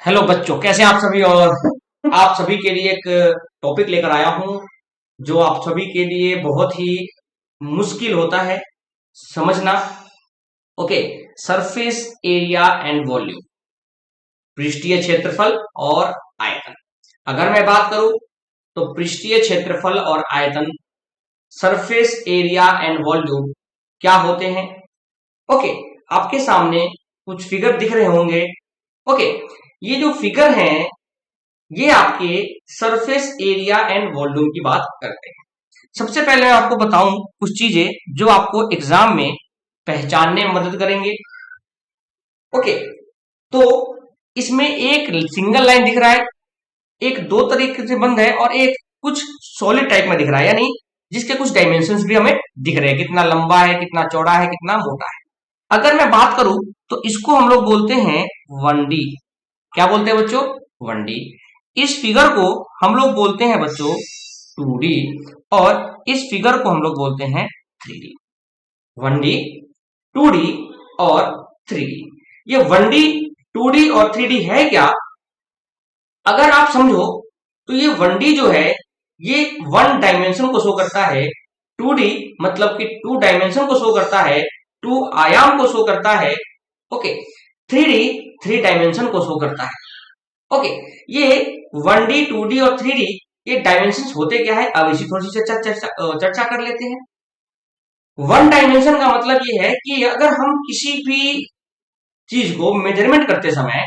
Hello बच्चों, कैसे हैं आप सभी। और आप सभी के लिए एक टॉपिक लेकर आया हूं जो आप सभी के लिए बहुत ही मुश्किल होता है समझना। Okay, surface area and volume, पृष्ठीय क्षेत्रफल और आयतन। अगर मैं बात करूं तो पृष्ठीय क्षेत्रफल और आयतन, सरफेस एरिया एंड वॉल्यूम क्या होते हैं। ओके, आपके सामने कुछ फिगर दिख रहे होंगे। ओके, ये जो फिगर हैं ये आपके सरफेस एरिया एंड वॉल्यूम की बात करते हैं। सबसे पहले मैं आपको बताऊं कुछ चीजें जो आपको एग्जाम में पहचानने में मदद करेंगे। ओके, तो इसमें एक सिंगल लाइन दिख रहा है, एक दो तरीके से बंद है और एक कुछ सॉलिड टाइप में दिख रहा है, यानी जिसके कुछ डायमेंशंस भी हमें दिख रहे हैं, कितना लंबा है, कितना चौड़ा है, कितना मोटा है। अगर मैं बात करूं तो इसको हम लोग बोलते हैं 1D। क्या बोलते हैं बच्चों? 1D। इस फिगर को हम लोग बोलते हैं बच्चों 2D, और इस फिगर को हम लोग बोलते हैं 3D। 1D, 2D और 3D। ये 1D, 2D और 3D है क्या? अगर आप समझो तो ये 1D जो है ये वन डायमेंशन को शो करता है। 2D मतलब कि टू डायमेंशन को शो करता है, टू आयाम को शो करता है। ओके, 3D थ्री डायमेंशन को शो करता है। ओके, ये 1D, 2D और 3D ये डायमेंशन होते क्या है, अब इसी थोड़ी सी चर्चा कर लेते हैं। वन डायमेंशन का मतलब ये है कि अगर हम किसी भी चीज को मेजरमेंट करते समय,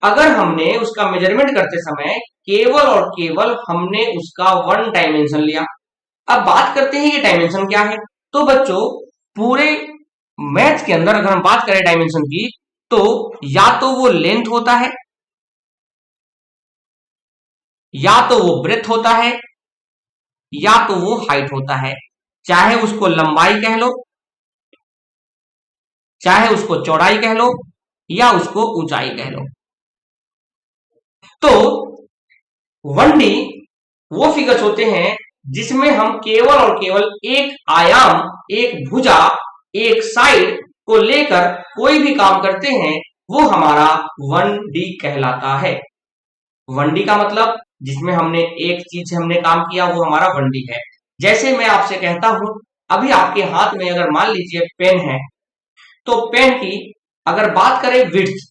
अगर हमने उसका मेजरमेंट करते समय केवल और केवल हमने उसका वन डायमेंशन लिया। अब बात करते हैं ये डायमेंशन क्या है। तो बच्चों, पूरे मैथ के अंदर अगर हम बात करें डायमेंशन की, तो या तो वो लेंथ होता है, या तो वो ब्रेथ होता है, या तो वो हाइट होता है। चाहे उसको लंबाई कह लो, चाहे उसको चौड़ाई कह लो, या उसको ऊंचाई कह लो। तो 1D वो फिगर्स होते हैं जिसमें हम केवल और केवल एक आयाम, एक भुजा, एक साइड को लेकर कोई भी काम करते हैं, वो हमारा 1D कहलाता है। 1D का मतलब जिसमें हमने एक चीज से हमने काम किया, वो हमारा 1D है। जैसे मैं आपसे कहता हूं, अभी आपके हाथ में अगर मान लीजिए पेन है, तो पेन की अगर बात करें विड्थ,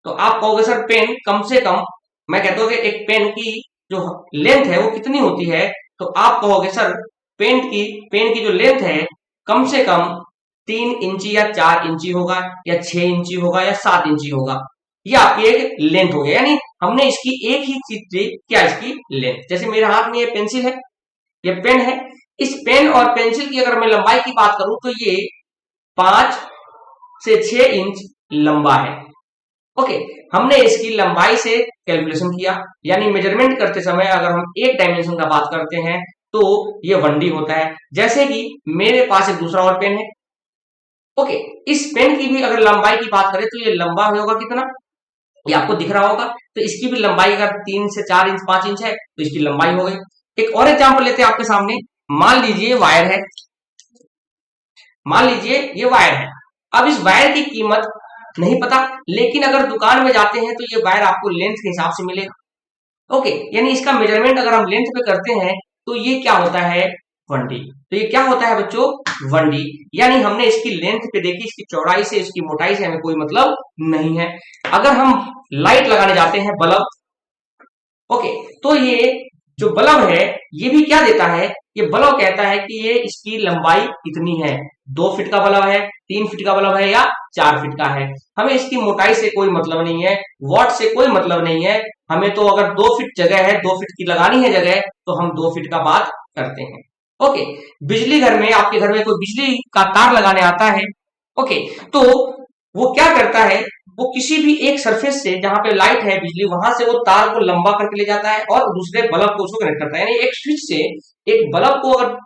तो आप कहोगे सर पेन कम से कम, मैं कहता हूँ कि एक पेन की जो लेंथ है वो कितनी होती है, तो आप कहोगे सर पेन की जो लेंथ है कम से कम 3 इंची या 4 इंची होगा, या 6 इंची होगा, या 7 इंची होगा। ये आपकी एक लेंथ हो गया, यानी हमने इसकी एक ही चीज ली, क्या इसकी लेंथ। जैसे मेरे हाथ में ये पेंसिल है, ये पेन है, इस पेन और पेंसिल की अगर मैं लंबाई की बात करूं तो ये 5 से 6 इंच लंबा है। ओके, हमने इसकी लंबाई से कैलकुलेशन किया, यानी मेजरमेंट करते समय अगर हम एक डायमेंशन का बात करते हैं तो ये 1D होता है। जैसे कि मेरे पास एक दूसरा और पेन है। ओके, इस पेन की भी अगर लंबाई की बात करें तो ये लंबा होगा कितना, ये आपको दिख रहा होगा। तो इसकी भी लंबाई अगर 3 से 4 इंच, 5 इंच है तो इसकी लंबाई हो गई। एक और एग्जाम्पल लेते हैं आपके सामने। मान लीजिए वायर है, मान लीजिए ये वायर है। अब इस वायर की कीमत नहीं पता, लेकिन अगर दुकान में जाते हैं तो ये वायर आपको लेंथ के हिसाब से मिलेगा। ओके, यानी इसका मेजरमेंट अगर हम लेंथ पे करते हैं तो ये क्या होता है, 1D। तो ये क्या होता है बच्चों, 1D। यानी हमने इसकी लेंथ पे देखी, इसकी चौड़ाई से, इसकी मोटाई से हमें कोई मतलब नहीं है। अगर हम लाइट लगाने जाते हैं, बल्ब, ओके, तो ये जो बल्ब है ये भी क्या देता है, ये बल्ब कहता है कि ये इसकी लंबाई कितनी है, 2 फीट का बल्ब है, 3 फीट का बल्ब है, या 4 फीट का है। हमें इसकी मोटाई से कोई मतलब नहीं है, वॉट से कोई मतलब नहीं है। हमें तो अगर 2 फीट जगह है, 2 फीट की लगानी है जगह, तो हम 2 फीट का बात करते हैं। ओके, बिजली घर में, आपके घर में कोई बिजली का तार लगाने आता है, ओके, तो वो क्या करता है, वो किसी भी एक सरफेस से जहां पे लाइट है, बिजली, वहां से वो तार को लंबा करके ले जाता है और दूसरे बल्ब को उसको कनेक्ट करता है। यानी एक स्विच से एक बल्ब को अगर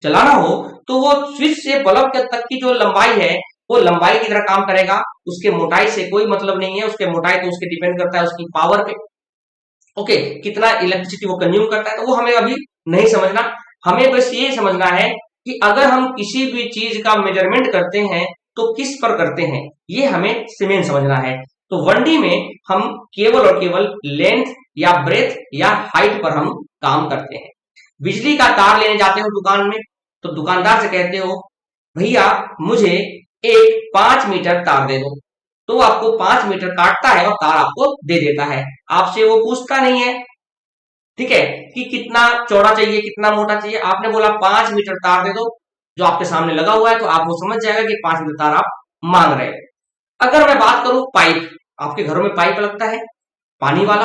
चलाना हो तो वो स्विच से बल्ब तक की जो लंबाई है वो लंबाई की तरह काम करेगा। उसके मोटाई से कोई मतलब नहीं है, उसके मोटाई तो उसके डिपेंड करता है उसकी पावर पे। ओके, कितना इलेक्ट्रिसिटी वो कंज्यूम करता है, तो वो हमें अभी नहीं समझना। हमें बस ये समझना है कि अगर हम किसी भी चीज का मेजरमेंट करते हैं तो किस पर करते हैं, ये हमें सीमेंट समझना है। तो 1D में हम केवल और केवल लेंथ या ब्रेथ या हाइट पर हम काम करते हैं। बिजली का तार लेने जाते हो दुकान में, तो दुकानदार से कहते हो भैया मुझे एक 5 मीटर तार दे दो, तो आपको 5 मीटर काटता है और तार आपको दे देता है। आपसे वो पूछता नहीं है, ठीक है, कि कितना चौड़ा चाहिए कितना मोटा चाहिए। आपने बोला 5 मीटर तार दे दो, जो आपके सामने लगा हुआ है, तो आप वो समझ जाएगा कि 5 मीटर तार आप मांग रहे हो। अगर मैं बात करूं पाइप, आपके घरों में पाइप लगता है पानी वाला,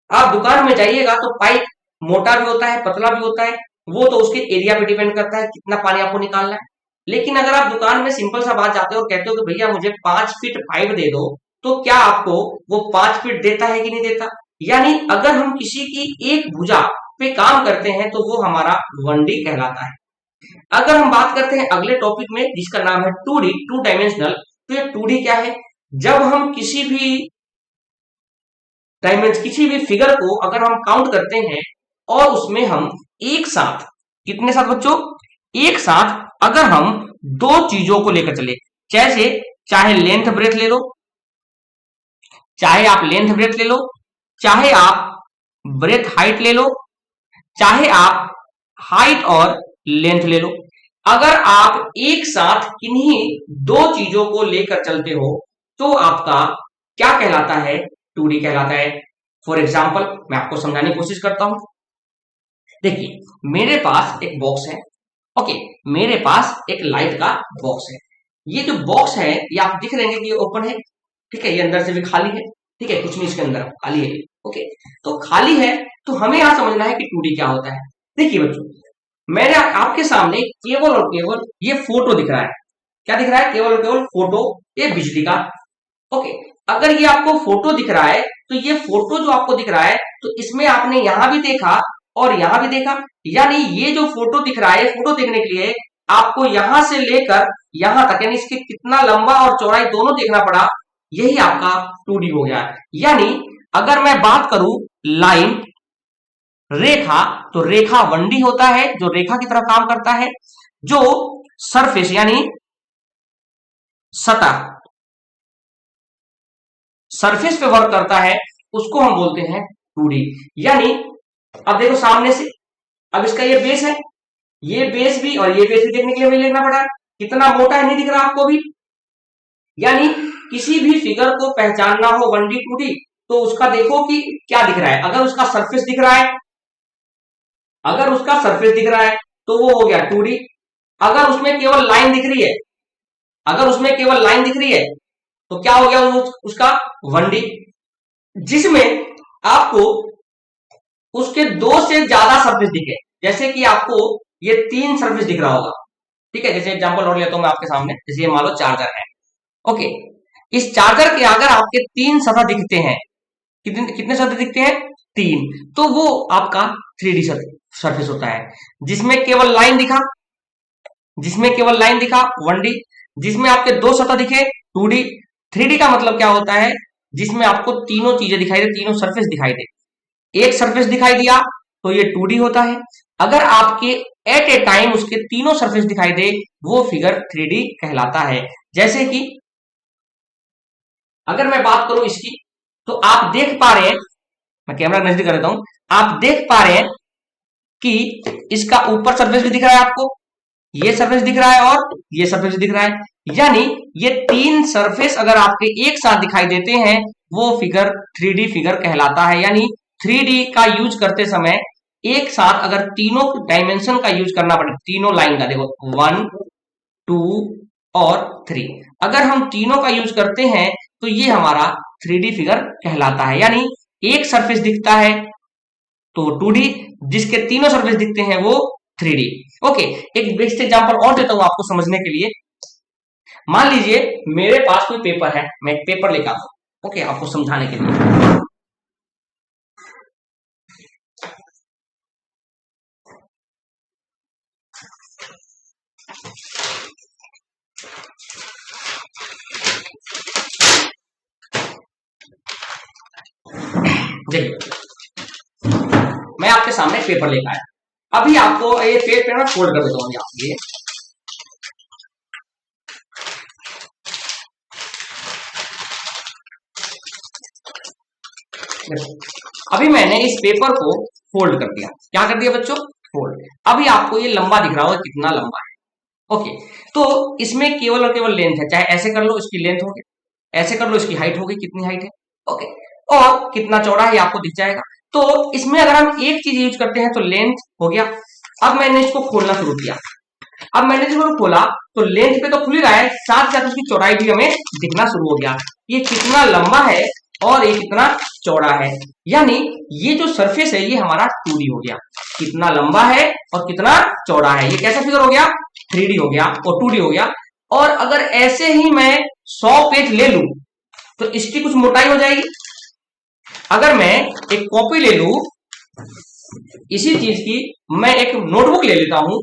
आप दुकान में जाइएगा तो पाइप मोटा भी होता है पतला भी होता है, वो तो उसके एरिया पे डिपेंड करता है कितना पानी आपको निकालना है। लेकिन अगर आप दुकान में सिंपल सा बात जाते हो और कहते हो कि भैया मुझे 5 फीट पाइप दे दो, तो क्या आपको वो 5 फीट देता है कि नहीं देता? यानी अगर हम किसी की एक भुजा पे काम करते हैं तो वो हमारा 1D कहलाता है। अगर हम बात करते हैं अगले टॉपिक में जिसका नाम है 2D, टू डायमेंशनल, तो ये 2D क्या है? जब हम किसी भी फिगर को अगर हम काउंट करते हैं और उसमें हम एक साथ, कितने साथ बच्चों? एक साथ अगर हम दो चीजों को लेकर चले, जैसे चाहे लेंथ ब्रेथ ले लो, चाहे आप लेंथ ब्रेथ ले लो, चाहे आप ब्रेथ हाइट ले लो, चाहे आप हाइट और लेंथ ले लो, अगर आप एक साथ इन्हीं दो चीजों को लेकर चलते हो तो आपका क्या कहलाता है? 2D कहलाता है। फॉर एग्जाम्पल मैं आपको समझाने की कोशिश करता हूं। देखिए मेरे पास एक बॉक्स है, ओके, मेरे पास एक लाइट का बॉक्स है। ये जो बॉक्स है ये आप दिख रहे हैं कि ये ओपन है, ठीक है, ये अंदर से भी खाली है, ठीक है, कुछ नहीं इसके अंदर, खाली है, ओके। तो खाली है तो हमें यहां समझना है कि 2D क्या होता है। देखिए बच्चों, मैंने आपके सामने केवल और केवल ये फोटो दिख रहा है। क्या दिख रहा है? केवल और केवल फोटो, ये बिजली का, ओके। अगर ये आपको फोटो दिख रहा है तो ये फोटो जो आपको दिख रहा है, तो इसमें आपने यहां भी देखा और यहां भी देखा, यानी ये जो फोटो दिख रहा है, फोटो देखने के लिए आपको यहां से लेकर यहां तक, यानी इसके कितना लंबा और चौड़ाई दोनों देखना पड़ा, यही आपका 2D हो गया। यानी अगर मैं बात करूं लाइन, रेखा, तो रेखा 1D होता है, जो रेखा की तरह काम करता है। जो सरफेस यानी सतह, सरफेस पे वर्क करता है, उसको हम बोलते हैं 2D। यानी अब देखो सामने से, अब इसका ये बेस है, ये बेस भी और ये बेस भी देखने के लिए हमें लेना पड़ा है, कितना मोटा है नहीं दिख रहा आपको भी। यानी किसी भी फिगर को पहचानना हो 1D 2D, तो उसका देखो कि क्या दिख रहा है। अगर उसका सरफेस दिख रहा है, अगर उसका सरफेस दिख रहा है तो वो हो गया 2D। अगर उसमें केवल लाइन दिख रही है, अगर उसमें केवल लाइन दिख रही है तो क्या हो गया उसका 1D। जिसमें आपको उसके दो से ज्यादा सरफेस दिखे, जैसे कि आपको ये 3 सरफेस दिख रहा होगा, ठीक है। जैसे एग्जांपल और लेता हूं मैं आपके सामने, जैसे ये मान लो चार्जर है, ओके। इस चार्जर के अगर आपके 3 सतह दिखते हैं, कितने कितने सतह दिखते हैं? 3, तो वो आपका 3D सरफेस होता है। जिसमें केवल लाइन दिखा, जिसमें केवल लाइन दिखा 1D, जिसमें आपके दो सतह दिखे 2D। 3D का मतलब क्या होता है? जिसमें आपको तीनों चीजें दिखाई दे, तीनों सरफेस दिखाई दे। एक सरफेस दिखाई दिया तो ये 2D होता है। अगर आपके एट ए टाइम उसके तीनों सरफेस दिखाई दे, वो फिगर 3D कहलाता है। जैसे कि अगर मैं बात करूं इसकी, तो आप देख पा रहे हैं, मैं कैमरा नजदीक कर देता हूं, आप देख पा रहे हैं कि इसका ऊपर सरफेस भी दिख रहा है आपको, ये सरफेस दिख रहा है और ये सरफेस दिख रहा है। यानी ये 3 सरफेस अगर आपके एक साथ दिखाई देते हैं, वो फिगर 3D फिगर कहलाता है। यानी 3D का यूज करते समय एक साथ अगर तीनों डायमेंशन का यूज करना पड़े, तीनों लाइन का, देखो 1 2 और 3, अगर हम तीनों का यूज करते हैं तो ये हमारा 3D फिगर कहलाता है। यानी एक सरफेस दिखता है तो 2D, जिसके तीनों सरफेस दिखते हैं वो 3D। ओके, एक बेस्ट एग्जांपल और देता हूं आपको समझने के लिए। मान लीजिए मेरे पास कोई पेपर है, मैं एक पेपर लेकर आता हूं, ओके, आपको समझाने के लिए। देखिए मैं आपके सामने पेपर लेकर आया, अभी आपको ये पेपर में फोल्ड कर देता हूं ये, अभी मैंने इस पेपर को फोल्ड कर दिया। क्या कर दिया बच्चों? फोल्ड। अभी आपको ये लंबा दिख रहा होगा, कितना लंबा है। ओके, तो इसमें केवल और केवल लेंथ है। चाहे ऐसे कर लो, इसकी लेंथ हो गई, ऐसे कर लो, इसकी हाइट हो गई, कितनी हाइट है। ओके, और कितना चौड़ा है आपको दिख जाएगा। तो इसमें अगर हम एक चीज यूज करते हैं तो लेंथ हो गया। अब मैंने इसको खोलना शुरू किया। अब मैंने इसको खोला तो लेंथ पे तो खुल ही रहा है, साथ साथ उसकी चौड़ाई भी हमें दिखना शुरू हो गया। ये कितना लंबा है और ये कितना चौड़ा है। यानी ये जो सरफेस है ये हमारा 2D हो गया। कितना लंबा है और कितना चौड़ा है। ये कैसा फिगर हो गया? 3D हो गया और 2D हो गया। और अगर ऐसे ही मैं 100 पेज ले लूं तो इसकी कुछ मोटाई हो जाएगी। अगर मैं एक कॉपी ले लूं इसी चीज की, मैं एक नोटबुक ले लेता हूं,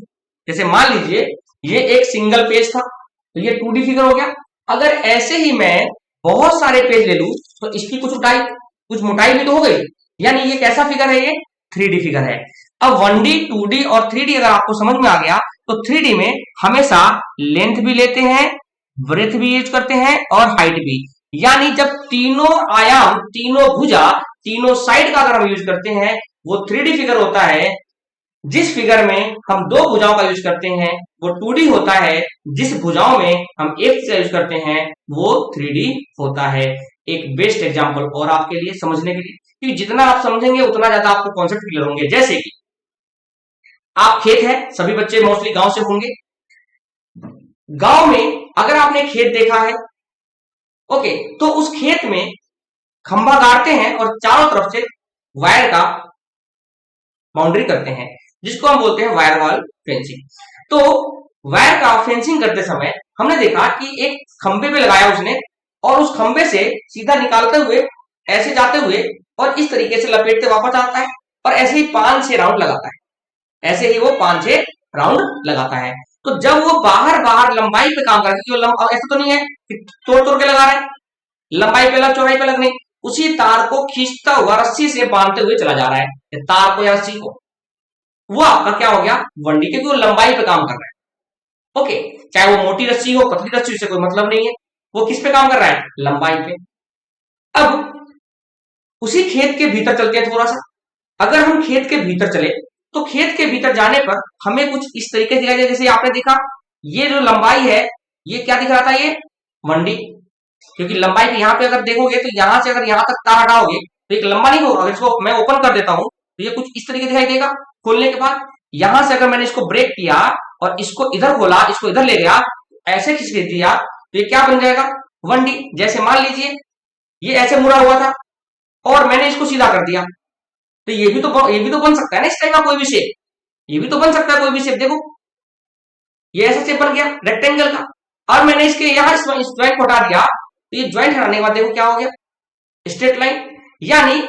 जैसे मान लीजिए ये एक सिंगल पेज था तो ये 2D फिगर हो गया। अगर ऐसे ही मैं बहुत सारे पेज ले लूं तो इसकी कुछ मोटाई भी तो हो गई। यानी ये कैसा फिगर है? ये 3D फिगर है। अब 1D, 2D और 3D अगर आपको समझ में आ गया तो 3D में हमेशा लेंथ भी लेते हैं, ब्रेथ भी यूज करते हैं और हाइट भी। यानी जब तीनों आयाम, तीनों भुजा, तीनों साइड का अगर हम यूज करते हैं वो 3D फिगर होता है। जिस फिगर में हम दो भुजाओं का यूज करते हैं वो 2D होता है। जिस भुजाओं में हम एक से यूज करते हैं वो 3D होता है। एक बेस्ट एग्जांपल और आपके लिए समझने के लिए, क्योंकि जितना आप समझेंगे उतना ज्यादा आपको कॉन्सेप्ट क्लियर होंगे। जैसे कि आप खेत है, सभी बच्चे मोस्टली गांव से होंगे। गांव में अगर आपने खेत देखा है, ओके, तो उस खेत में खंभा गाड़ते हैं और चारों तरफ से वायर का बाउंड्री करते हैं, जिसको हम बोलते हैं वायर वॉल फेंसिंग। तो वायर का फेंसिंग करते समय हमने देखा कि एक खंबे पे लगाया उसने और उस खंबे से सीधा निकालते हुए ऐसे जाते हुए और इस तरीके से लपेटते वापस आता है और ऐसे ही 5-6 राउंड लगाता है। ऐसे ही वो 5-6 राउंड लगाता है। तो जब वो बाहर लंबाई पे काम कर रहा है, ऐसा तो नहीं है कि तोड़ तोड़ के लगा रहा है, लंबाई पे अलग चौड़ाई पे अलग नहीं, उसी तार को खींचता हुआ रस्सी से बांधते हुए चला जा रहा है, तार को या रस्सी को। वो आपका क्या हो गया? 1D, क्योंकि वो लंबाई पे काम कर रहा है। ओके, चाहे वो मोटी रस्सी हो, पतली रस्सी, से कोई मतलब नहीं है, वो किस पे काम कर रहा है? लंबाई पे। अब उसी खेत के भीतर चलते हैं थोड़ा सा। अगर हम खेत के भीतर चले तो खेत के भीतर जाने पर हमें कुछ इस तरीके से दिखाई दे। जैसे आपने देखा ये जो लंबाई है ये क्या दिख रहा था? ये 1D, क्योंकि लंबाई पे यहाँ पे अगर देखोगे तो यहां से अगर यहां तक तार हटाओगे तो एक लंबा नहीं होगा। अगर इसको मैं ओपन कर देता हूं तो ये कुछ इस तरीके दिखाई देगा। खोलने के बाद यहां से अगर मैंने इसको ब्रेक किया और इसको इधर खोला, इसको इधर ले गया, ऐसे खींच दिया तो ये क्या बन जाएगा? 1D। जैसे मान लीजिए ये ऐसे मुड़ा हुआ था और मैंने इसको सीधा कर दिया तो ये भी तो बन सकता है ना इस टाइप का कोई भी शेप। ये भी तो बन सकता है कोई भी शेप। देखो ये ऐसा शेप बन गया रेक्टेंगल का। और मैंने इसके यहां इस ज्वाइंट को हटा दिया तो ये ज्वाइंट हटाने के बाद देखो क्या हो गया? Straight line. यानी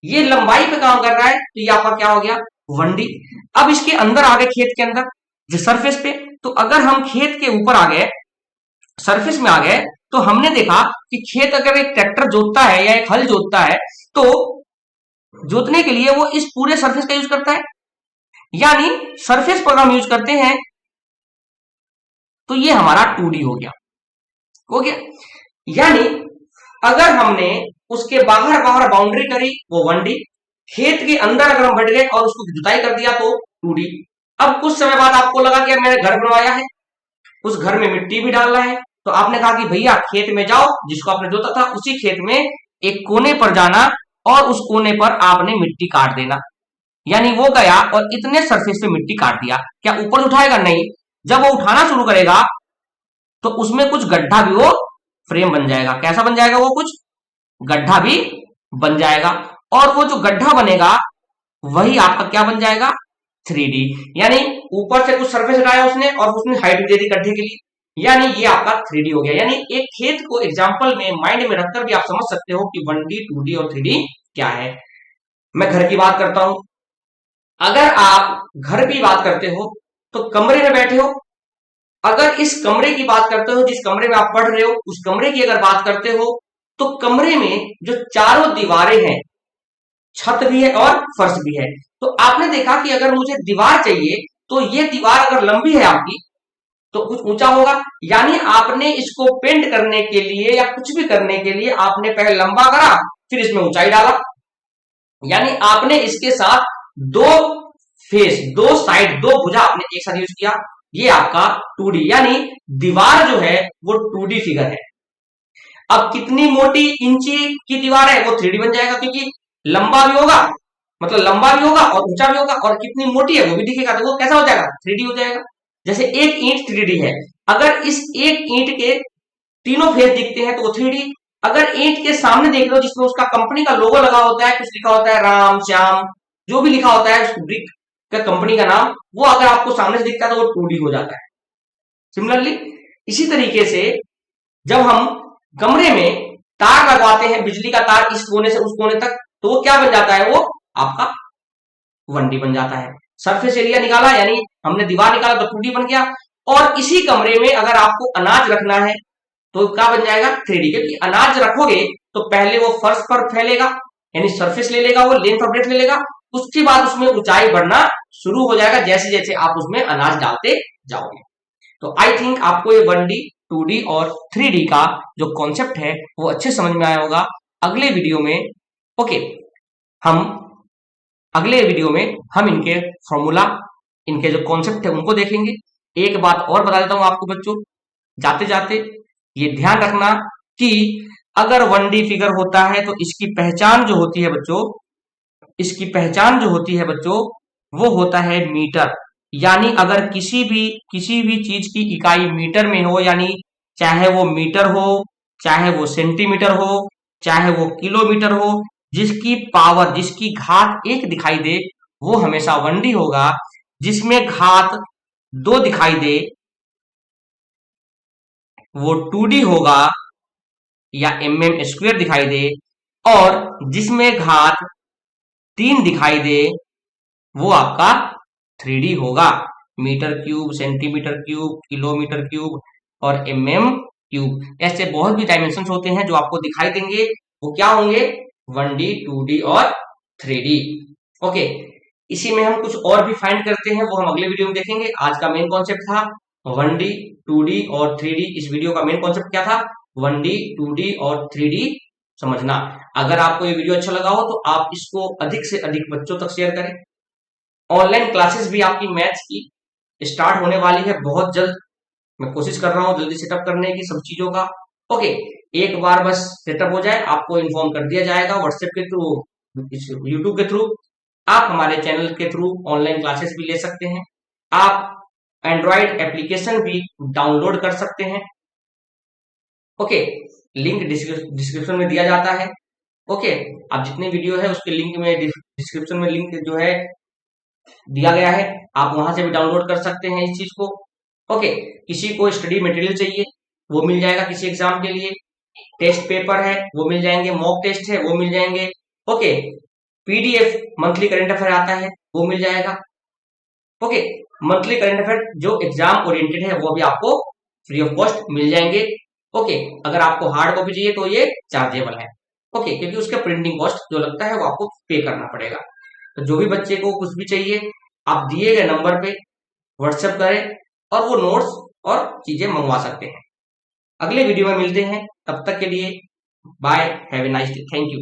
ये लंबाई पे काम कर रहा है तो ये आपका क्या हो गया? 1D। अब इसके अंदर आ गए, खेत के अंदर जो सरफेस पे, तो अगर हम खेत के ऊपर आ गए, सरफेस में आ गए, तो हमने देखा कि खेत अगर एक ट्रैक्टर जोतता है या एक हल जोतता है तो जोतने के लिए वो इस पूरे सरफेस का यूज करता है। यानी सरफेस पर हम यूज करते हैं तो ये हमारा 2D हो गया। यानी अगर हमने उसके बाहर बाउंड्री करी वो 1D, खेत के अंदर अगर हम बढ़ गए और उसको जुताई कर दिया तो 2D। अब कुछ समय बाद आपको लगा कि मैंने घर बनवाया है, उस घर में मिट्टी भी डालना है, तो आपने कहा कि भैया खेत में जाओ, जिसको आपने जोता था उसी खेत में एक कोने पर जाना और उस कोने पर आपने मिट्टी काट देना। यानी वो गया और इतने सरफेस पे मिट्टी काट दिया। क्या ऊपर उठाएगा? नहीं। जब वो उठाना शुरू करेगा तो उसमें कुछ गड्ढा भी वो फ्रेम बन जाएगा। कैसा बन जाएगा? वो कुछ गड्ढा भी बन जाएगा और वो जो गड्ढा बनेगा वही आपका क्या बन जाएगा? 3D। यानी ऊपर से कुछ सरफेस हटाया उसने और उसने हाइट दे दी गड्ढे के लिए, यानी ये आपका 3D हो गया। यानी एक खेत को एग्जांपल में माइंड में रखकर भी आप समझ सकते हो कि 1D, 2D और 3D क्या है। मैं घर की बात करता हूं। अगर आप घर की बात करते हो तो कमरे में बैठे हो, अगर इस कमरे की बात करते हो, जिस कमरे में आप पढ़ रहे हो उस कमरे की अगर बात करते हो, तो कमरे में जो चारों दीवारें हैं, छत भी है और फर्श भी है, तो आपने देखा कि अगर मुझे दीवार चाहिए तो ये दीवार अगर लंबी है आपकी तो कुछ ऊंचा होगा। यानी आपने इसको पेंट करने के लिए या कुछ भी करने के लिए आपने पहले लंबा करा फिर इसमें ऊंचाई डाला। यानी आपने इसके साथ दो फेस, दो साइड, दो भुजा आपने एक साथ यूज किया। ये आपका 2D, यानी दीवार जो है वो 2D फिगर है। अब कितनी मोटी इंची की दीवार है वो 3D बन जाएगा, क्योंकि लंबा भी होगा, मतलब लंबा भी होगा और ऊंचा भी होगा, और कितनी मोटी है वो भी दिखेगा, तो वो कैसा हो जाएगा, 3D हो जाएगा। जैसे एक ईंट 3D है, अगर इस एक ईंट के तीनों फेस दिखते हैं तो वो 3D। अगर ईंट के सामने देख लो जिसमें उसका कंपनी का लोगो लगा होता है, कुछ लिखा होता है राम श्याम, जो भी लिखा होता है उस ब्रिक का कंपनी का नाम, वो अगर आपको सामने से दिखता है तो वो 2D हो जाता है। सिमिलरली इसी तरीके से जब हम कमरे में तार लगवाते हैं, बिजली का तार इस कोने से उस कोने तक, तो वो क्या बन जाता है, वो आपका 1D बन जाता है। सरफेस एरिया निकाला, यानी हमने दीवार निकाला तो 2D बन गया। और इसी कमरे में अगर आपको अनाज रखना है तो क्या बन जाएगा, 3D, क्योंकि अनाज रखोगे तो पहले वो फर्श पर फैलेगा, यानी सरफेस ले लेगा, वो लेंथ और ब्रेथ ले लेगा, उसके बाद उसमें ऊंचाई बढ़ना शुरू हो जाएगा जैसे जैसे आप उसमें अनाज डालते जाओगे। तो आई थिंक आपको ये 1D, 2D और 3D का जो कॉन्सेप्ट है वो अच्छे समझ में आया होगा। अगले वीडियो में ओके हम अगले वीडियो में हम इनके फॉर्मूला, इनके जो कॉन्सेप्ट है उनको देखेंगे। एक बात और बता देता हूं आपको बच्चों, जाते जाते ये ध्यान रखना कि अगर 1D फिगर होता है तो इसकी पहचान जो होती है बच्चों, इसकी पहचान जो होती है बच्चों वो होता है मीटर। यानी अगर किसी भी चीज की इकाई मीटर में हो, यानी चाहे वो मीटर हो, चाहे वो सेंटीमीटर हो, चाहे वो किलोमीटर हो, जिसकी पावर, जिसकी घात 1 दिखाई दे वो हमेशा 1D होगा। जिसमें घात 2 दिखाई दे वो 2D होगा या mm² दिखाई दे, और जिसमें घात 3 दिखाई दे वो आपका 3D होगा। Metre cube, centimetre cube, kilometre cube और mm³ ऐसे बहुत भी डायमेंशन होते हैं जो आपको दिखाई देंगे, वो क्या होंगे, 1D, 2D और 3D। ओके, इसी में हम कुछ और भी फाइंड करते हैं, वो हम अगले वीडियो में देखेंगे। आज का मेन कॉन्सेप्ट था 1D, 2D और 3D। इस वीडियो का मेन कॉन्सेप्ट क्या था, 1D, 2D और 3D समझना। अगर आपको ये वीडियो अच्छा लगा हो तो आप इसको अधिक से अधिक बच्चों तक शेयर करें। ऑनलाइन क्लासेस भी आपकी मैथ्स की स्टार्ट होने वाली है बहुत जल्द। मैं कोशिश कर रहा हूँ जल्दी सेटअप करने की सब चीजों का। ओके, एक बार बस सेटअप हो जाए आपको इन्फॉर्म कर दिया जाएगा व्हाट्सएप के थ्रू, यूट्यूब के थ्रू। आप हमारे चैनल के थ्रू ऑनलाइन क्लासेस भी ले सकते हैं। आप एंड्रॉइड एप्लीकेशन भी डाउनलोड कर सकते हैं। ओके, लिंक डिस्क्रिप्शन में दिया जाता है। ओके, आप जितने वीडियो है उसके लिंक में, डिस्क्रिप्शन में लिंक जो है दिया गया है, आप वहां से भी डाउनलोड कर सकते हैं इस चीज को। ओके, किसी को स्टडी मटेरियल चाहिए वो मिल जाएगा, किसी एग्जाम के लिए टेस्ट पेपर है वो मिल जाएंगे, मॉक टेस्ट है वो मिल जाएंगे। Okay, PDF monthly current affair आता है वो मिल जाएगा। ओके, मंथली करंट अफेयर जो एग्जाम ओरिएंटेड है वो भी आपको फ्री ऑफ कॉस्ट मिल जाएंगे। ओके, अगर आपको हार्ड कॉपी चाहिए तो ये चार्जेबल है। ओके, क्योंकि उसका प्रिंटिंग कॉस्ट जो लगता है वो आपको पे करना पड़ेगा। तो जो भी बच्चे को कुछ भी चाहिए आप दिए गए नंबर पे व्हाट्सएप करें और वो नोट्स और चीजें मंगवा सकते हैं। अगले वीडियो में मिलते हैं, तब तक के लिए bye, have a nice day, thank you.